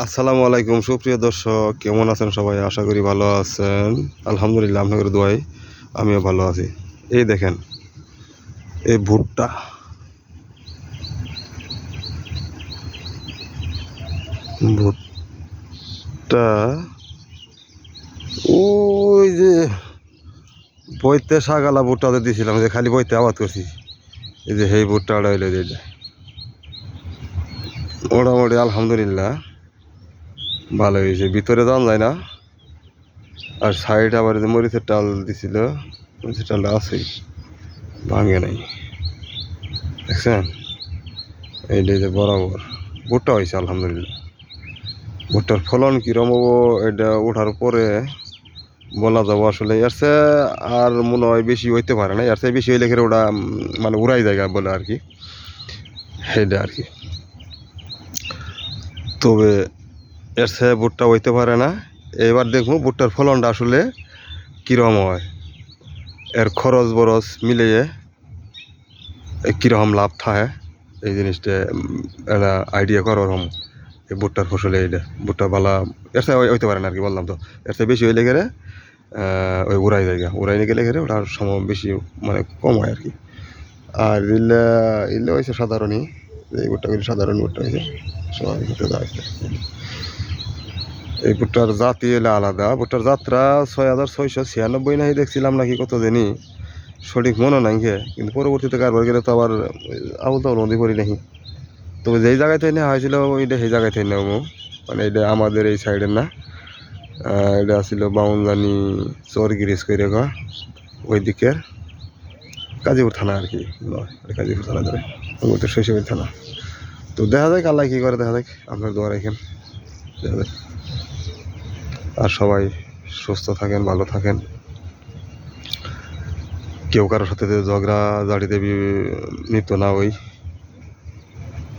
আসসালামু আলাইকুম সুপ্রিয় দর্শক, কেমন আছেন সবাই? আশা করি ভালো আছেন। আলহামদুলিল্লাহ, আপনাদের দোয়ায় আমিও ভালো আছি। এই দেখেন, এই ভুট্টা, ভুট্টা ওই যে বইতে শাগালা ভুট্টাতে দিয়েছিলাম, যে খালি বইতে আবাদ করছি। এই যে সেই ভুট্টাটা হইলো যে মোটামুটি আলহামদুলিল্লাহ ভালো হয়েছে, ভিতরে দাম যায় না। আর সাইড আবার যে মরিচের ডাল দিছিল, মরিচের ডালটা আছেই, ভাঙে নাই, দেখছেন? এইটা যে বরাবর ভুট্টা হয়েছে আলহামদুলিল্লাহ। ভুট্টার ফলন কিরম হবো এটা ওঠার পরে বলা যাবো। আসলে এর চেয়ে আর মনে হয় বেশি হইতে পারে না, এর চেয়ে বেশি হইলে খেলে ওটা মানে উড়াই জায়গা বলে আর কি, সেইটা আর কি। তবে এর চেয়ে ভুট্টা হইতে পারে না। এবার দেখবো ভুট্টার ফলনটা আসলে কীরকম হয়, এর খরচ বরচ মিলিয়ে কীরকম লাভ থাকে, এই জিনিসটা একটা আইডিয়া করার হম। এই ভুট্টার ফসলে এইটা ভুট্টা ভালা এর চেয়ে হইতে পারে না আর কি, বললাম তো। এর চেয়ে বেশি হইলে গেলে ওই উড়াই জায়গা, উড়াই নিয়ে গেলে গেলে ওটার সময় বেশি মানে কম হয় আর কি। আর ইল্লা ইল্লা হয়েছে সাধারণই, এই ভুট্টাগুলি সাধারণ ভুট্টা হয়েছে, সবাই খেতে দেওয়া হয়েছে। এই ভুট্টার জাতি এলে আলাদা, ভুট্টার যাত্রা 6696 নাকি দেখছিলাম, নাকি কত দিনই সঠিক মনে নাই গে, কিন্তু পরবর্তীতে কারবার গেলে তো আবার আবু তো নদী করি নাকি। তবে যেই জায়গায় থেকে নেওয়া হয়েছিল ওইটা সেই জায়গায় থেকে নেবো, মানে এটা আমাদের এই সাইডের না। এটা ছিল বাউনজানি চরগিরিজ করে গা, ওই দিকের গাজীপুর থানা আর কি, গাজীপুর থানা ধরে তো শৈশবের থানা। তো দেখা যাক আল্লাহ কী করে, দেখা যাক। আপনার দোয়া রাখেন, দেখা যাক। আর সবাই সুস্থ থাকেন, ভালো থাকেন। কেউ কারোর সাথে ঝগড়া ঝাড়িতে নিত না ওই।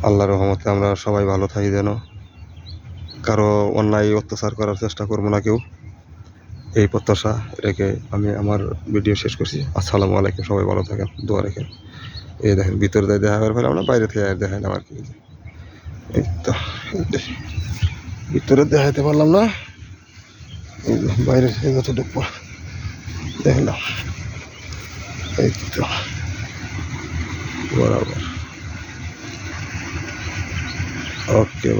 আল্লাহর রহমতে আমরা সবাই ভালো থাকি, যেন কারো অন্যায় অত্যাচার করার চেষ্টা করবো না কেউ, এই প্রত্যাশা রেখে আমি আমার ভিডিও শেষ করছি। আসসালামু আলাইকুম, সবাই ভালো থাকেন, দোয়া রাখেন। এই দেখেন ভিতরে দিয়ে দেখা করে ফেলাম না, বাইরে থেকে দেখাইলাম আর কি। এই তো ভিতরে দেখাইতে পারলাম না, বাইরে থেকে যতটুকু দেখলাম। এই তো বরাবর, ওকে।